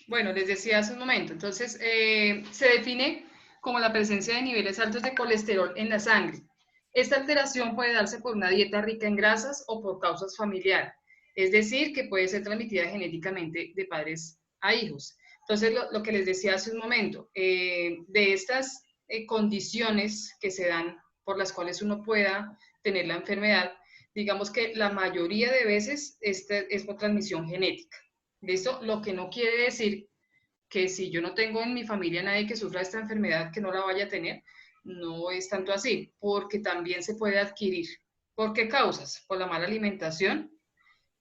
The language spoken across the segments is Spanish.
Bueno, les decía hace un momento, entonces se define como la presencia de niveles altos de colesterol en la sangre. Esta alteración puede darse por una dieta rica en grasas o por causas familiares, es decir, que puede ser transmitida genéticamente de padres a hijos. Entonces, lo que les decía hace un momento, de estas condiciones que se dan por las cuales uno pueda tener la enfermedad, digamos que la mayoría de veces es por transmisión genética. ¿Listo? Lo que no quiere decir que si yo no tengo en mi familia nadie que sufra esta enfermedad, que no la vaya a tener, no es tanto así, porque también se puede adquirir. ¿Por qué causas? Por la mala alimentación,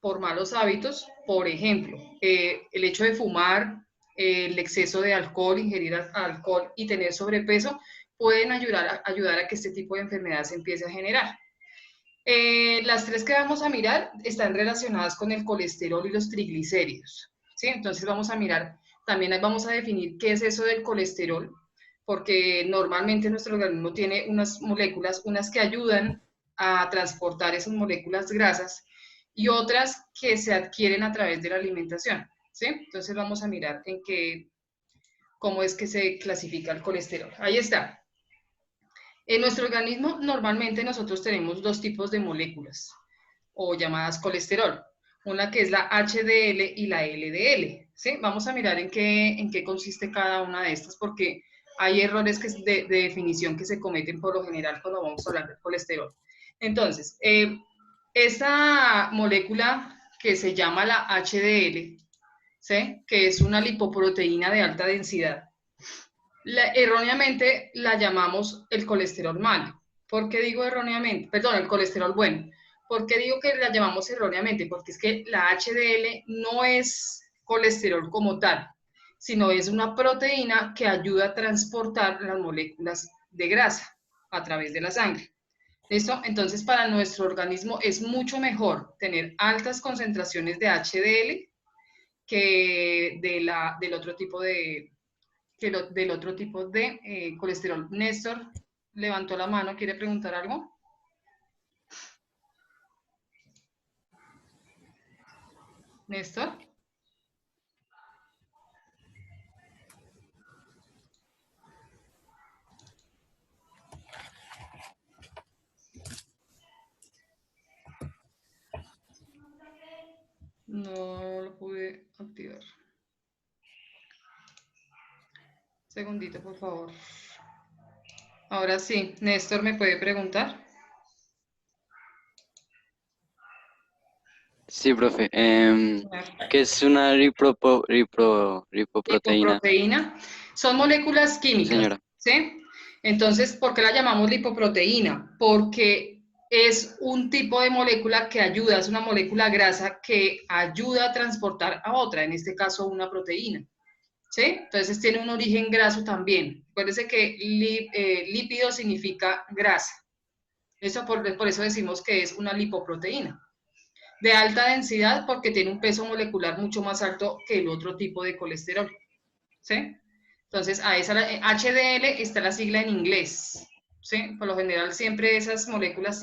por malos hábitos, por ejemplo, el hecho de fumar, el exceso de alcohol, ingerir alcohol y tener sobrepeso, pueden ayudar a que este tipo de enfermedad se empiece a generar. Las tres que vamos a mirar están relacionadas con el colesterol y los triglicéridos, ¿sí? Entonces vamos a mirar, también vamos a definir qué es eso del colesterol, porque normalmente nuestro organismo tiene unas moléculas, unas que ayudan a transportar esas moléculas grasas y otras que se adquieren a través de la alimentación, ¿sí? Entonces vamos a mirar cómo es que se clasifica el colesterol. Ahí está. En nuestro organismo normalmente nosotros tenemos dos tipos de moléculas o llamadas colesterol, una que es la HDL y la LDL. ¿Sí? Vamos a mirar en qué consiste cada una de estas porque hay errores de definición que se cometen por lo general cuando vamos a hablar del colesterol. Entonces, esta molécula que se llama la HDL, ¿sí? Que es una lipoproteína de alta densidad, erróneamente la llamamos el colesterol malo. ¿Por qué digo erróneamente? Perdón, el colesterol bueno. ¿Por qué digo que la llamamos erróneamente? Porque es que la HDL no es colesterol como tal, sino es una proteína que ayuda a transportar las moléculas de grasa a través de la sangre. ¿Listo? Entonces, para nuestro organismo es mucho mejor tener altas concentraciones de HDL que del otro tipo del otro tipo de colesterol. Néstor levantó la mano, ¿quiere preguntar algo? Néstor. No lo pude activar. Segundito, por favor. Ahora sí, Néstor me puede preguntar. Sí, profe. ¿Qué es una lipoproteína? Lipoproteína son moléculas Sí, químicas, señora. ¿sí? Entonces, ¿por qué la llamamos lipoproteína? Porque es un tipo de molécula que ayuda, es una molécula grasa que ayuda a transportar a otra, en este caso una proteína. ¿Sí? Entonces tiene un origen graso también. Acuérdense que lípido significa grasa. Eso por eso decimos que es una lipoproteína. De alta densidad porque tiene un peso molecular mucho más alto que el otro tipo de colesterol. ¿Sí? Entonces, a esa HDL está la sigla en inglés. ¿Sí? Por lo general, siempre esas moléculas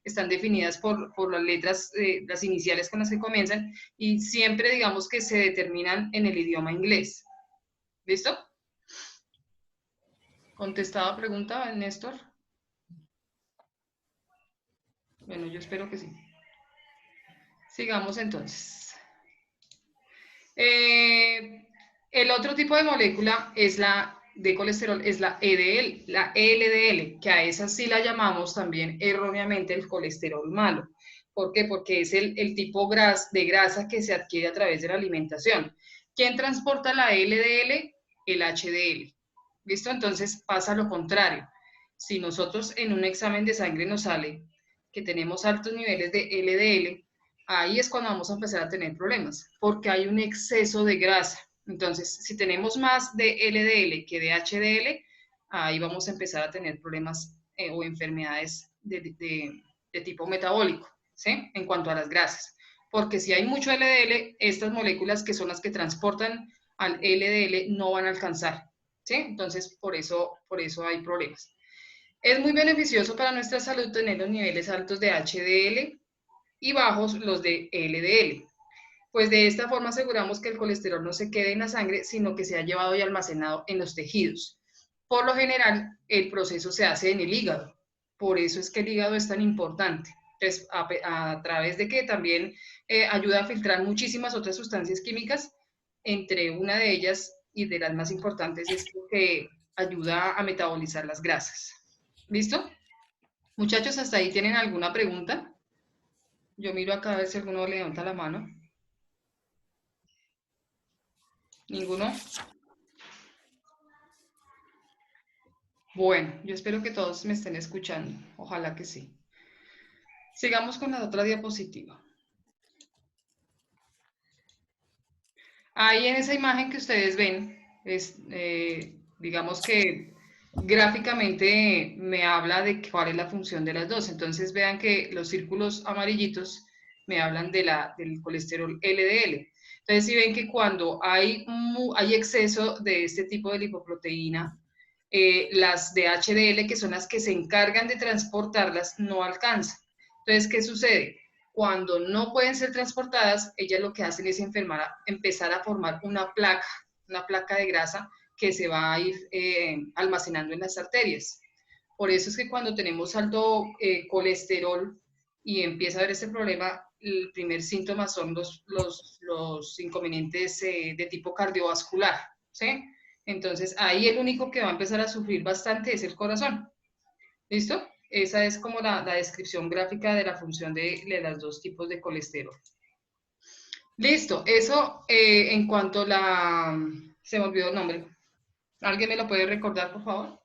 están definidas por las letras, las iniciales con las que comienzan, y siempre digamos que se determinan en el idioma inglés. ¿Listo? ¿Contestaba pregunta, Néstor? Bueno, yo espero que sí. Sigamos entonces. El otro tipo de molécula es la de colesterol, es la EDL, la LDL, que a esa sí la llamamos también erróneamente el colesterol malo. ¿Por qué? Porque es el tipo de grasa que se adquiere a través de la alimentación. ¿Quién transporta la LDL? El HDL. ¿Listo? Entonces pasa lo contrario. Si nosotros en un examen de sangre nos sale que tenemos altos niveles de LDL, ahí es cuando vamos a empezar a tener problemas, porque hay un exceso de grasa. Entonces, si tenemos más de LDL que de HDL, ahí vamos a empezar a tener problemas o enfermedades de tipo metabólico, ¿sí? En cuanto a las grasas. Porque si hay mucho LDL, estas moléculas que son las que transportan al LDL no van a alcanzar, ¿sí? Entonces, por eso hay problemas. Es muy beneficioso para nuestra salud tener los niveles altos de HDL y bajos los de LDL. Pues de esta forma aseguramos que el colesterol no se quede en la sangre, sino que sea llevado y almacenado en los tejidos. Por lo general, el proceso se hace en el hígado. Por eso es que el hígado es tan importante. Entonces, a través de que también ayuda a filtrar muchísimas otras sustancias químicas, entre una de ellas y de las más importantes es que ayuda a metabolizar las grasas. ¿Listo? Muchachos, ¿hasta ahí tienen alguna pregunta? Yo miro acá a ver si alguno levanta la mano. ¿Ninguno? Bueno, yo espero que todos me estén escuchando. Ojalá que sí. Sigamos con la otra diapositiva. Ahí en esa imagen que ustedes ven, digamos que gráficamente me habla de cuál es la función de las dos. Entonces vean que los círculos amarillitos me hablan del colesterol LDL. Entonces si ven que cuando hay exceso de este tipo de lipoproteína, las de HDL, que son las que se encargan de transportarlas, no alcanzan. Entonces, ¿qué sucede? Cuando no pueden ser transportadas, ellas lo que hacen es empezar a formar una placa de grasa que se va a ir almacenando en las arterias. Por eso es que cuando tenemos alto colesterol y empieza a haber este problema, el primer síntoma son los inconvenientes de tipo cardiovascular, ¿sí? Entonces, ahí el único que va a empezar a sufrir bastante es el corazón. ¿Listo? Esa es como la descripción gráfica de la función de los dos tipos de colesterol. Listo, eso en cuanto a la... Se me olvidó el nombre. ¿Alguien me lo puede recordar, por favor?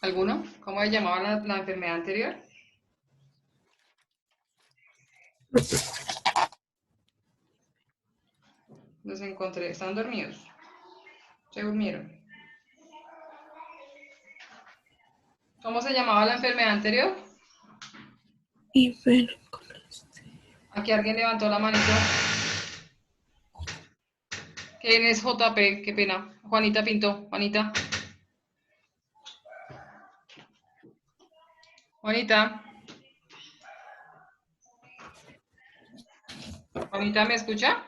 ¿Alguno? ¿Cómo se llamaba la enfermedad anterior? Los encontré. ¿Están dormidos? ¿Se durmieron? ¿Cómo se llamaba la enfermedad anterior? Hipercolesterolemia. Aquí alguien levantó la manito. ¿Quién es JP? Qué pena. Juanita Pinto. Juanita. Juanita. Juanita, ¿me escucha?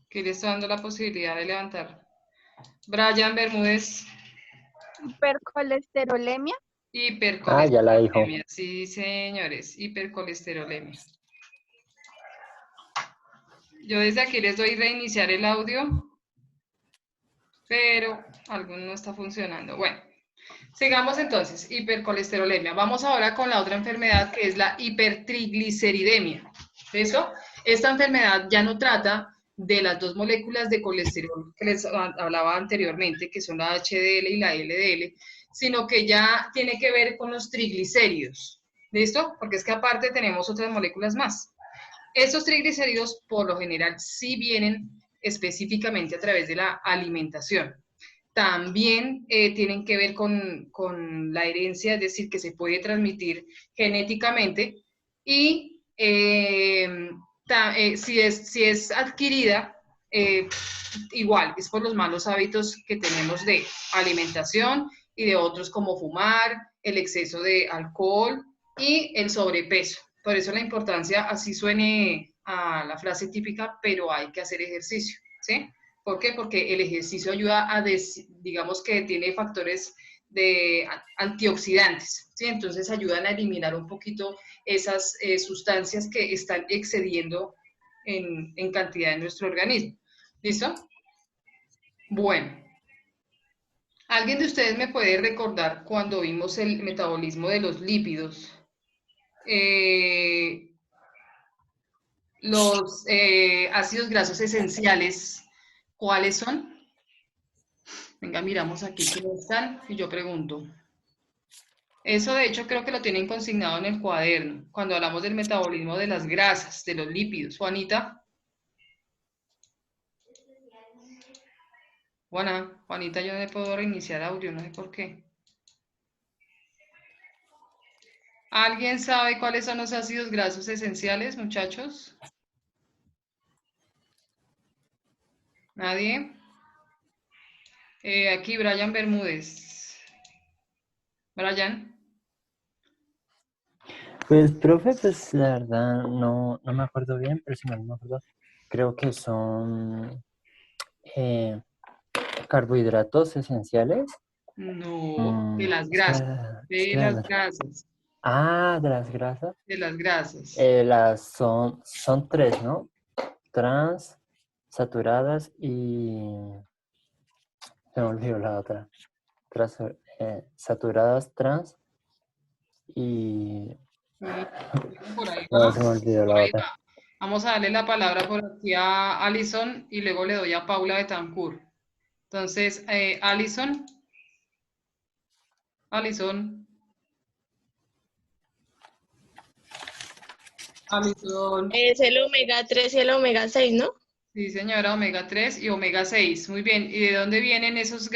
Que le está dando la posibilidad de levantar. Brian Bermúdez. Hipercolesterolemia. Ya la dijo. Hipercolesterolemia. Sí, señores. Hipercolesterolemia. Yo desde aquí les doy reiniciar el audio, pero algo no está funcionando. Bueno, sigamos entonces. Hipercolesterolemia. Vamos ahora con la otra enfermedad que es la hipertrigliceridemia. ¿Eso? Esta enfermedad ya no trata de las dos moléculas de colesterol que les hablaba anteriormente, que son la HDL y la LDL, sino que ya tiene que ver con los triglicéridos. ¿Listo? Porque es que aparte tenemos otras moléculas más. Estos triglicéridos, por lo general, sí vienen específicamente a través de la alimentación. También tienen que ver con la herencia, es decir, que se puede transmitir genéticamente y si es adquirida, igual, es por los malos hábitos que tenemos de alimentación y de otros como fumar, el exceso de alcohol y el sobrepeso. Por eso la importancia, así suene a la frase típica, pero hay que hacer ejercicio, ¿sí? ¿Por qué? Porque el ejercicio ayuda digamos que tiene factores de antioxidantes, ¿sí? Entonces ayudan a eliminar un poquito esas sustancias que están excediendo en cantidad en nuestro organismo. ¿Listo? Bueno. ¿Alguien de ustedes me puede recordar cuando vimos el metabolismo de los lípidos? Los ácidos grasos esenciales, ¿cuáles son? Venga, miramos aquí cómo están y yo pregunto. Eso de hecho creo que lo tienen consignado en el cuaderno, cuando hablamos del metabolismo de las grasas, de los lípidos. Juanita. Juanita, yo no le puedo reiniciar audio, no sé por qué. ¿Alguien sabe cuáles son los ácidos grasos esenciales, muchachos? ¿Nadie? Aquí Brian Bermúdez. Brian. Pues, profe, pues la verdad no me acuerdo bien, pero si mal no me acuerdo, creo que son carbohidratos esenciales. No, de las Es que, grasas, es que de las grasas, de las grasas. de las grasas. Son tres, ¿no? Trans, saturadas y... Se me olvidó la otra. Saturadas, trans y... Y por ahí No, va, se me olvidó por la ahí otra. va. Vamos a darle la palabra por aquí a Alison y luego le doy a Paula Betancourt. Entonces, Alison, Alison, Alison. Es el omega 3 y el omega 6, ¿no? Sí, señora, omega 3 y omega 6. Muy bien. ¿Y de dónde vienen esos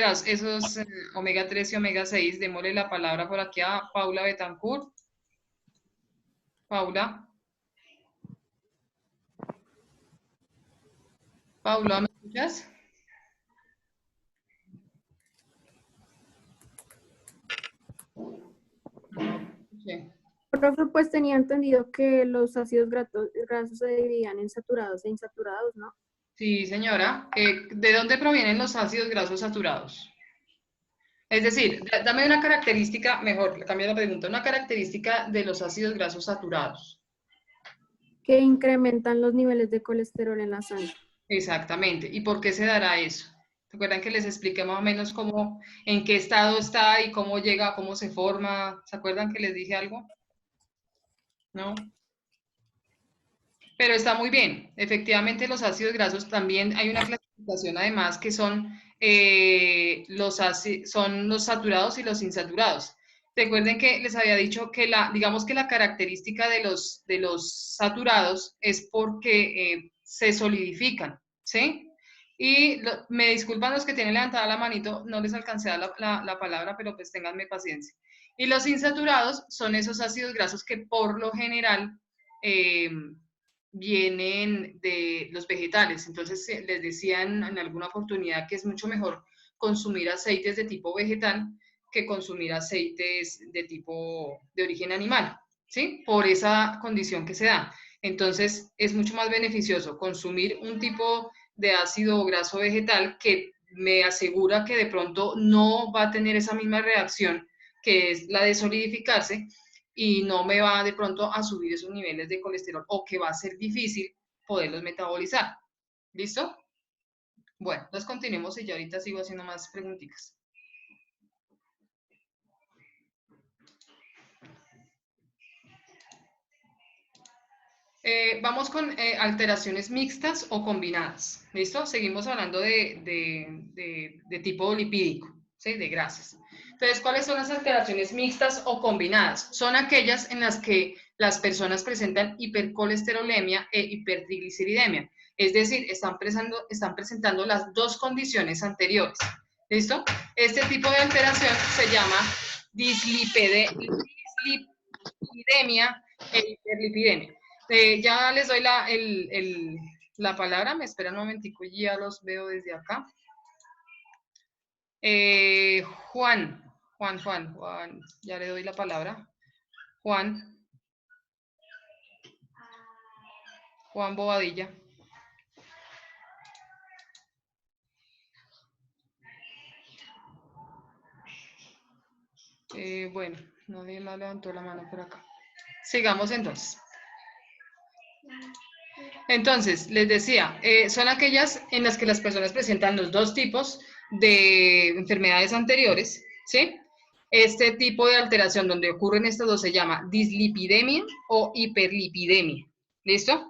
omega 3 y omega 6? Démosle la palabra por aquí a Paula Betancourt. Paula. Paula, ¿me escuchas? Sí. Profe, pues tenía entendido que los ácidos grasos se dividían en saturados e insaturados, ¿no? Sí, señora. ¿De dónde provienen los ácidos grasos saturados? Es decir, dame una característica, mejor, cambio la pregunta, una característica de los ácidos grasos saturados. Que incrementan los niveles de colesterol en la sangre. Exactamente. ¿Y por qué se dará eso? ¿Se acuerdan que les expliqué más o menos cómo, en qué estado está y cómo llega, cómo se forma? ¿Se acuerdan que les dije algo? ¿No? Pero está muy bien. Efectivamente, los ácidos grasos también hay una clasificación además que son, son los saturados y los insaturados. Recuerden que les había dicho que digamos que la característica de los saturados es porque se solidifican, ¿sí? Y me disculpan los que tienen levantada la manito, no les alcancé a dar la palabra, pero pues ténganme paciencia. Y los insaturados son esos ácidos grasos que por lo general vienen de los vegetales. Entonces, les decían en alguna oportunidad que es mucho mejor consumir aceites de tipo vegetal que consumir aceites de origen animal, ¿sí? Por esa condición que se da. Entonces, es mucho más beneficioso consumir un tipo de ácido graso vegetal que me asegura que de pronto no va a tener esa misma reacción que es la de solidificarse y no me va de pronto a subir esos niveles de colesterol o que va a ser difícil poderlos metabolizar. ¿Listo? Bueno, entonces continuemos y yo ahorita sigo haciendo más preguntitas. Vamos con alteraciones mixtas o combinadas. ¿Listo? Seguimos hablando de tipo lipídico, ¿sí? De grasas. Entonces, ¿cuáles son las alteraciones mixtas o combinadas? Son aquellas en las que las personas presentan hipercolesterolemia e hipertrigliceridemia. Es decir, están presentando las dos condiciones anteriores. ¿Listo? Este tipo de alteración se llama dislipidemia e hiperlipidemia. Ya les doy la palabra, me esperan un momentico y ya los veo desde acá. Juan, ya le doy la palabra. Juan Bobadilla. Bueno, nadie más levantó la mano por acá. Sigamos entonces. Entonces, les decía, son aquellas en las que las personas presentan los dos tipos de enfermedades anteriores, ¿sí? Este tipo de alteración donde ocurren estos dos se llama dislipidemia o hiperlipidemia, ¿listo?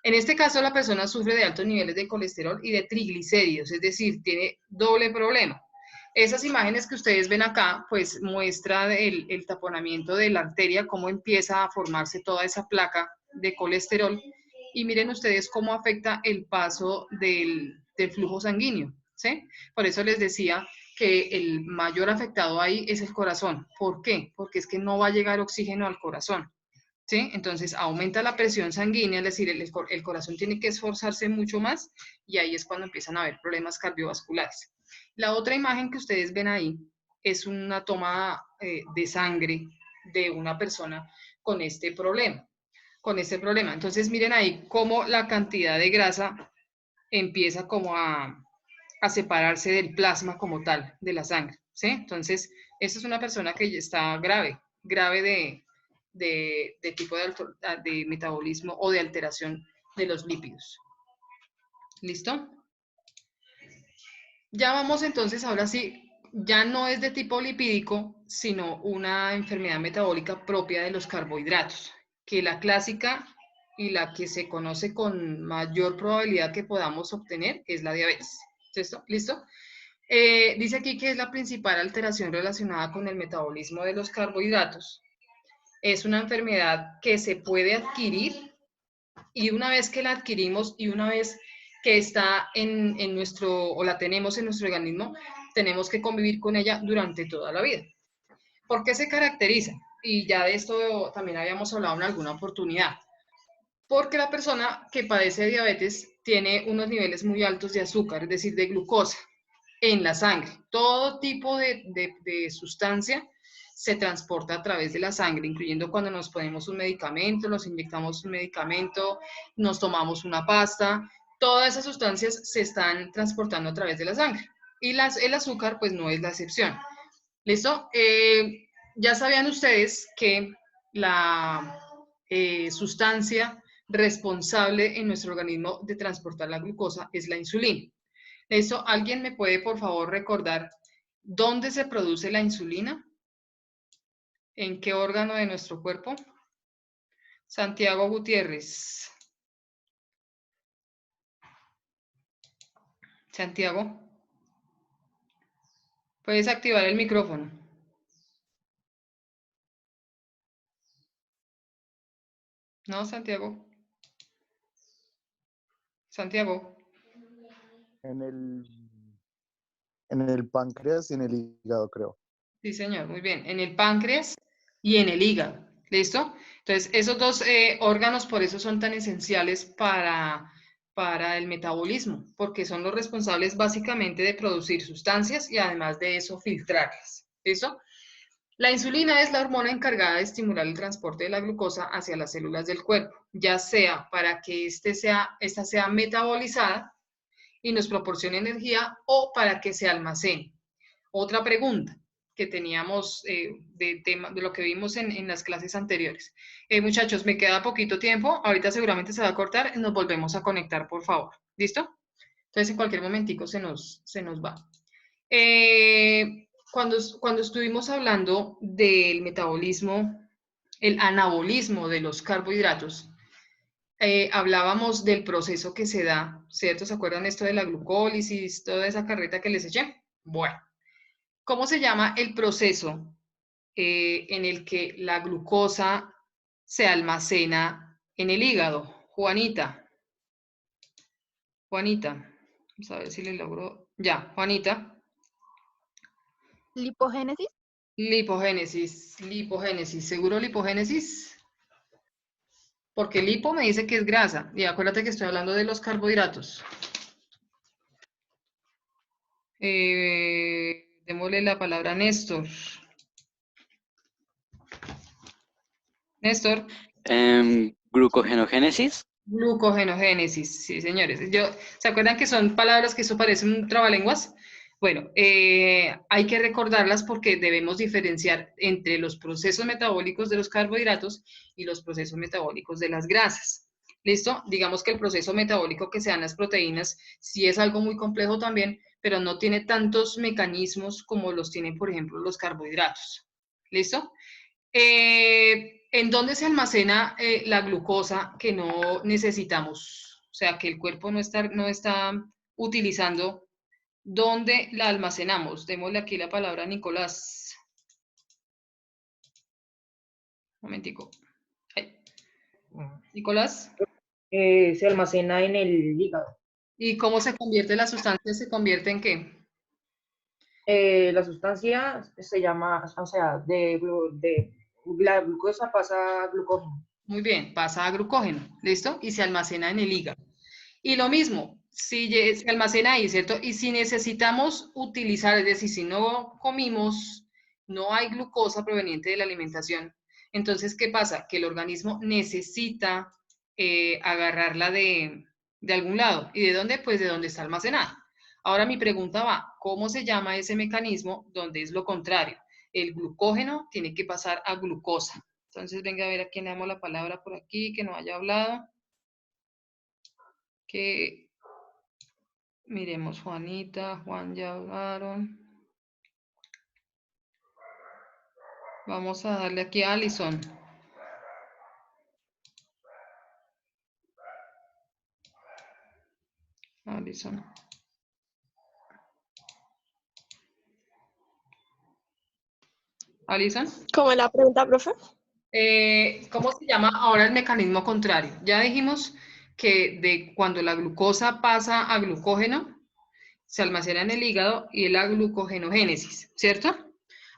En este caso, la persona sufre de altos niveles de colesterol y de triglicéridos, es decir, tiene doble problema. Esas imágenes que ustedes ven acá, pues muestra el taponamiento de la arteria, cómo empieza a formarse toda esa placa de colesterol. Y miren ustedes cómo afecta el paso del flujo sanguíneo, ¿sí? Por eso les decía que el mayor afectado ahí es el corazón. ¿Por qué? Porque es que no va a llegar oxígeno al corazón, ¿sí? Entonces aumenta la presión sanguínea, es decir, el corazón tiene que esforzarse mucho más y ahí es cuando empiezan a haber problemas cardiovasculares. La otra imagen que ustedes ven ahí es una toma de sangre de una persona con este problema. Entonces, miren ahí cómo la cantidad de grasa empieza como a separarse del plasma como tal, de la sangre, ¿sí? Entonces, esta es una persona que ya está grave de tipo de metabolismo o de alteración de los lípidos. ¿Listo? Ya vamos entonces, ahora sí, ya no es de tipo lipídico, sino una enfermedad metabólica propia de los carbohidratos, que la clásica y la que se conoce con mayor probabilidad que podamos obtener es la diabetes. ¿Listo? ¿Listo? Dice aquí que es la principal alteración relacionada con el metabolismo de los carbohidratos. Es una enfermedad que se puede adquirir y una vez que la adquirimos y una vez que está en nuestro, o la tenemos en nuestro organismo, tenemos que convivir con ella durante toda la vida. ¿Por qué se caracteriza? Y ya de esto también habíamos hablado en alguna oportunidad. Porque la persona que padece de diabetes tiene unos niveles muy altos de azúcar, es decir, de glucosa en la sangre. Todo tipo de sustancia se transporta a través de la sangre, incluyendo cuando nos ponemos un medicamento, nos inyectamos un medicamento, nos tomamos una pasta, todas esas sustancias se están transportando a través de la sangre. Y el azúcar, pues no es la excepción. ¿Listo? Ya sabían ustedes que la sustancia responsable en nuestro organismo de transportar la glucosa es la insulina. ¿Listo? ¿Alguien me puede, por favor, recordar dónde se produce la insulina? ¿En qué órgano de nuestro cuerpo? Santiago Gutiérrez. Santiago, puedes activar el micrófono. No, Santiago. Santiago. En el páncreas y en el hígado, creo. Sí, señor, muy bien. En el páncreas y en el hígado. ¿Listo? Entonces, esos dos órganos por eso son tan esenciales para el metabolismo, porque son los responsables básicamente de producir sustancias y además de eso filtrarlas. ¿Listo? La insulina es la hormona encargada de estimular el transporte de la glucosa hacia las células del cuerpo, ya sea para que esta sea metabolizada y nos proporcione energía o para que se almacene. Otra pregunta que teníamos de lo que vimos en las clases anteriores. Muchachos, me queda poquito tiempo, ahorita seguramente se va a cortar, nos volvemos a conectar, por favor. ¿Listo? Entonces, en cualquier momentico se nos va. Cuando estuvimos hablando del metabolismo, el anabolismo de los carbohidratos, hablábamos del proceso que se da, ¿cierto? ¿Se acuerdan esto de la glucólisis, toda esa carreta que les eché? Bueno, ¿cómo se llama el proceso en el que la glucosa se almacena en el hígado? Juanita. Juanita. Vamos a ver si le logro. Ya, Juanita. ¿Lipogénesis? Lipogénesis. ¿Seguro lipogénesis? Porque lipo me dice que es grasa. Y acuérdate que estoy hablando de los carbohidratos. Démosle la palabra a Néstor. Néstor. Glucogenogénesis. Glucogenogénesis, sí, señores. ¿Se acuerdan que son palabras que eso parece un trabalenguas? Bueno, hay que recordarlas porque debemos diferenciar entre los procesos metabólicos de los carbohidratos y los procesos metabólicos de las grasas. ¿Listo? Digamos que el proceso metabólico que se dan las proteínas sí es algo muy complejo también, pero no tiene tantos mecanismos como los tienen, por ejemplo, los carbohidratos. ¿Listo? ¿En dónde se almacena la glucosa que no necesitamos? O sea, que el cuerpo no está utilizando. ¿Dónde la almacenamos? Démosle aquí la palabra a Nicolás. Un momentico. Ay. Nicolás. Se almacena en el hígado. ¿Y cómo se convierte la sustancia? ¿Se convierte en qué? La sustancia se llama, o sea, la glucosa pasa a glucógeno. Muy bien, pasa a glucógeno, ¿listo? Y se almacena en el hígado. Y lo mismo, si se almacena ahí, ¿cierto? Y si necesitamos utilizar, es decir, si no comimos, no hay glucosa proveniente de la alimentación, Entonces, ¿qué pasa? Que el organismo necesita agarrarla de algún lado. ¿Y de dónde? Pues de donde está almacenada. Ahora mi pregunta va, ¿cómo se llama ese mecanismo donde es lo contrario? El glucógeno tiene que pasar a glucosa. Entonces, venga a ver a quién le damos la palabra por aquí, que no haya hablado. Que miremos, Juanita, Juan ya hablaron. Vamos a darle aquí a Alison. Alison. Alison. ¿Cómo es la pregunta, profe? ¿Cómo se llama ahora el mecanismo contrario? Ya dijimos que de cuando la glucosa pasa a glucógeno, se almacena en el hígado y es la glucogenogénesis, ¿cierto?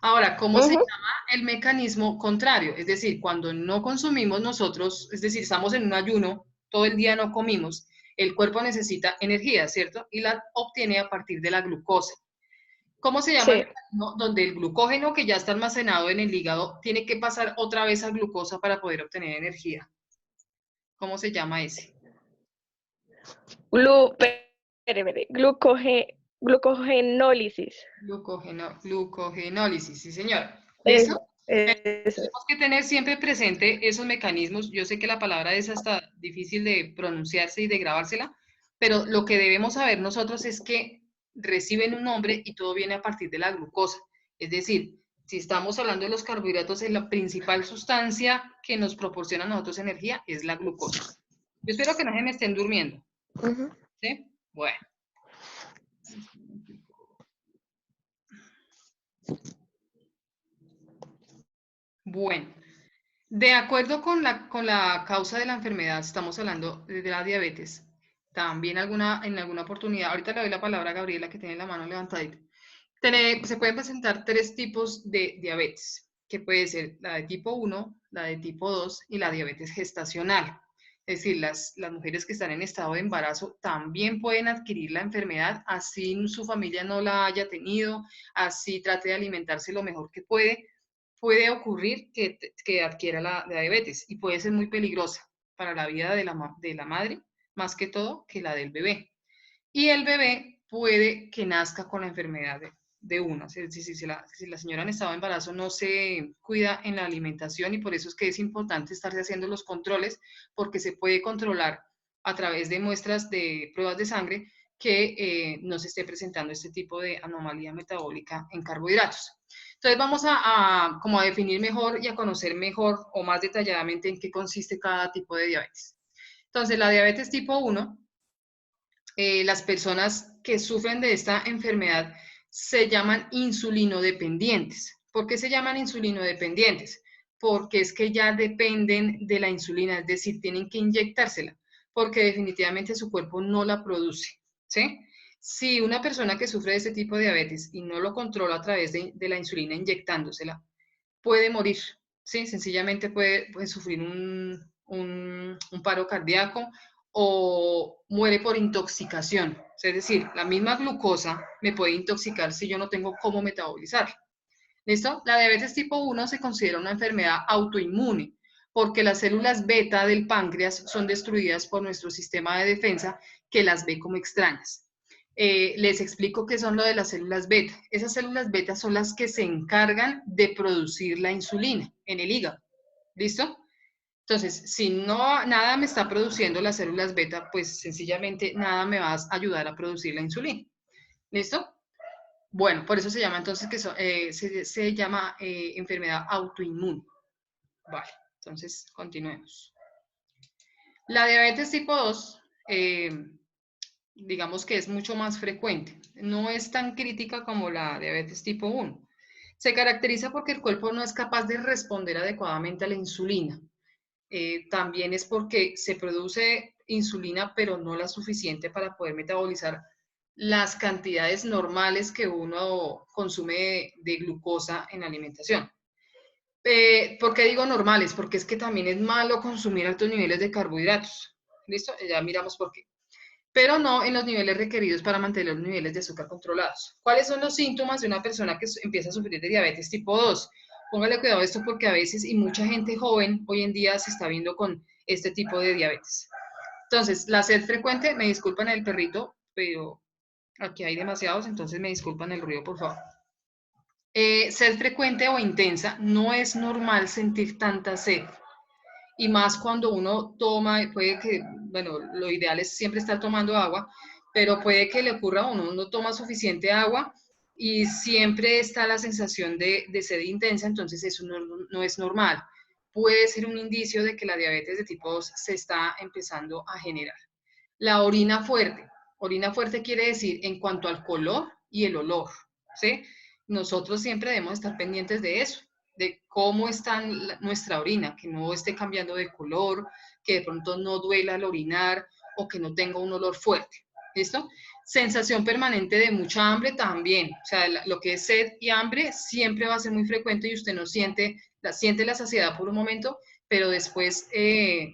Ahora, ¿cómo se llama el mecanismo contrario? Es decir, cuando no consumimos nosotros, es decir, estamos en un ayuno, todo el día no comimos, el cuerpo necesita energía, ¿cierto? Y la obtiene a partir de la glucosa. ¿Cómo se llama el mecanismo donde el glucógeno que ya está almacenado en el hígado tiene que pasar otra vez a glucosa para poder obtener energía? ¿Cómo se llama ese? Glucogenólisis. Glucogenólisis, sí señor. ¿Listo? Eso. Tenemos que tener siempre presente esos mecanismos. Yo sé que la palabra es hasta difícil de pronunciarse y de grabársela, pero lo que debemos saber nosotros es que reciben un nombre y todo viene a partir de la glucosa. Es decir, si estamos hablando de los carbohidratos, la principal sustancia que nos proporciona a nosotros energía es la glucosa. Yo espero que no se me estén durmiendo. ¿Sí? Bueno. Bueno, de acuerdo con la causa de la enfermedad, estamos hablando de la diabetes. También en alguna oportunidad, ahorita le doy la palabra a Gabriela que tiene la mano levantadita. Se pueden presentar 3 tipos de diabetes, que puede ser la de tipo 1, la de tipo 2 y la diabetes gestacional. Es decir, las mujeres que están en estado de embarazo también pueden adquirir la enfermedad, así su familia no la haya tenido, así trate de alimentarse lo mejor que puede ocurrir que adquiera la diabetes y puede ser muy peligrosa para la vida de la madre, más que todo que la del bebé. Y el bebé puede que nazca con la enfermedad de una. Si la señora en estado de embarazo no se cuida en la alimentación, y por eso es que es importante estarse haciendo los controles, porque se puede controlar a través de muestras de pruebas de sangre que no se esté presentando este tipo de anomalía metabólica en carbohidratos. Entonces vamos como a definir mejor y a conocer mejor o más detalladamente en qué consiste cada tipo de diabetes. Entonces la diabetes tipo 1, las personas que sufren de esta enfermedad se llaman insulinodependientes. ¿Por qué se llaman insulinodependientes? Porque es que ya dependen de la insulina, es decir, tienen que inyectársela, porque definitivamente su cuerpo no la produce, ¿sí? Si una persona que sufre de este tipo de diabetes y no lo controla a través de la insulina inyectándosela, puede morir, ¿sí? Sencillamente puede sufrir un paro cardíaco o muere por intoxicación. Es decir, la misma glucosa me puede intoxicar si yo no tengo cómo metabolizarla. ¿Listo? La diabetes tipo 1 se considera una enfermedad autoinmune porque las células beta del páncreas son destruidas por nuestro sistema de defensa que las ve como extrañas. Les explico qué son lo de las células beta. Esas células beta son las que se encargan de producir la insulina en el hígado. ¿Listo? Entonces, si nada me está produciendo las células beta, pues sencillamente nada me va a ayudar a producir la insulina. ¿Listo? Bueno, por eso se llama entonces se llama enfermedad autoinmune. Vale, entonces continuemos. La diabetes tipo 2, digamos que es mucho más frecuente. No es tan crítica como la diabetes tipo 1. Se caracteriza porque el cuerpo no es capaz de responder adecuadamente a la insulina. También es porque se produce insulina, pero no la suficiente para poder metabolizar las cantidades normales que uno consume de glucosa en la alimentación. ¿Por qué digo normales? Porque es que también es malo consumir altos niveles de carbohidratos. ¿Listo? Ya miramos por qué. Pero no en los niveles requeridos para mantener los niveles de azúcar controlados. ¿Cuáles son los síntomas de una persona que empieza a sufrir de diabetes tipo 2? Póngale cuidado a esto porque a veces y mucha gente joven hoy en día se está viendo con este tipo de diabetes. Entonces, la sed frecuente, me disculpan el perrito, pero aquí hay demasiados, entonces me disculpan el ruido, por favor. Sed frecuente o intensa, no es normal sentir tanta sed. Y más cuando uno toma, puede que, bueno, lo ideal es siempre estar tomando agua, pero puede que le ocurra a uno toma suficiente agua y siempre está la sensación de sed intensa, entonces eso no es normal. Puede ser un indicio de que la diabetes de tipo 2 se está empezando a generar. La orina fuerte quiere decir en cuanto al color y el olor, ¿sí? Nosotros siempre debemos estar pendientes de eso, de cómo está nuestra orina, que no esté cambiando de color, que de pronto no duela al orinar o que no tenga un olor fuerte, ¿listo? Sensación permanente de mucha hambre también, o sea, lo que es sed y hambre siempre va a ser muy frecuente y usted no siente la saciedad por un momento, pero después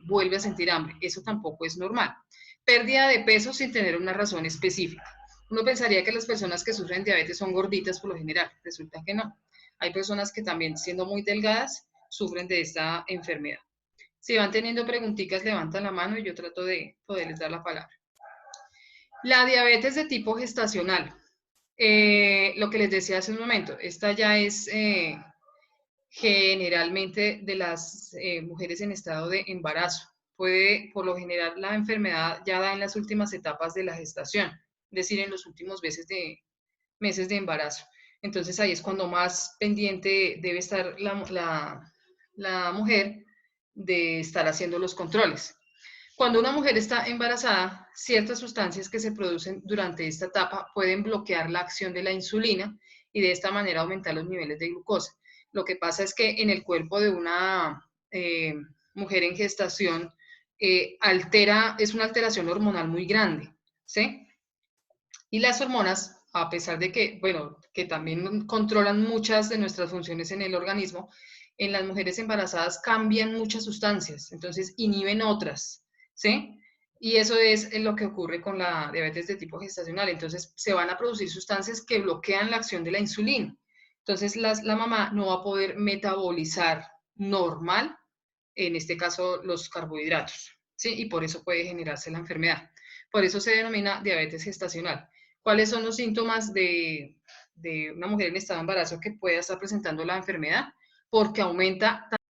vuelve a sentir hambre, eso tampoco es normal. Pérdida de peso sin tener una razón específica. Uno pensaría que las personas que sufren diabetes son gorditas por lo general, resulta que no. Hay personas que también, siendo muy delgadas, sufren de esta enfermedad. Si van teniendo preguntitas, levantan la mano y yo trato de poderles dar la palabra. La diabetes de tipo gestacional. Lo que les decía hace un momento, esta ya es generalmente de las mujeres en estado de embarazo. Puede, por lo general, la enfermedad ya da en las últimas etapas de la gestación, es decir, en los últimos meses de embarazo. Entonces ahí es cuando más pendiente debe estar la mujer de estar haciendo los controles. Cuando una mujer está embarazada, ciertas sustancias que se producen durante esta etapa pueden bloquear la acción de la insulina y de esta manera aumentar los niveles de glucosa. Lo que pasa es que en el cuerpo de una mujer en gestación es una alteración hormonal muy grande, ¿sí? Y las hormonas, a pesar de que, bueno, que también controlan muchas de nuestras funciones en el organismo, en las mujeres embarazadas cambian muchas sustancias, entonces inhiben otras, ¿sí? Y eso es lo que ocurre con la diabetes de tipo gestacional. Entonces se van a producir sustancias que bloquean la acción de la insulina. Entonces la mamá no va a poder metabolizar normal, en este caso los carbohidratos, ¿sí? Y por eso puede generarse la enfermedad. Por eso se denomina diabetes gestacional. ¿Cuáles son los síntomas de una mujer en estado de embarazo que pueda estar presentando la enfermedad? Porque aumenta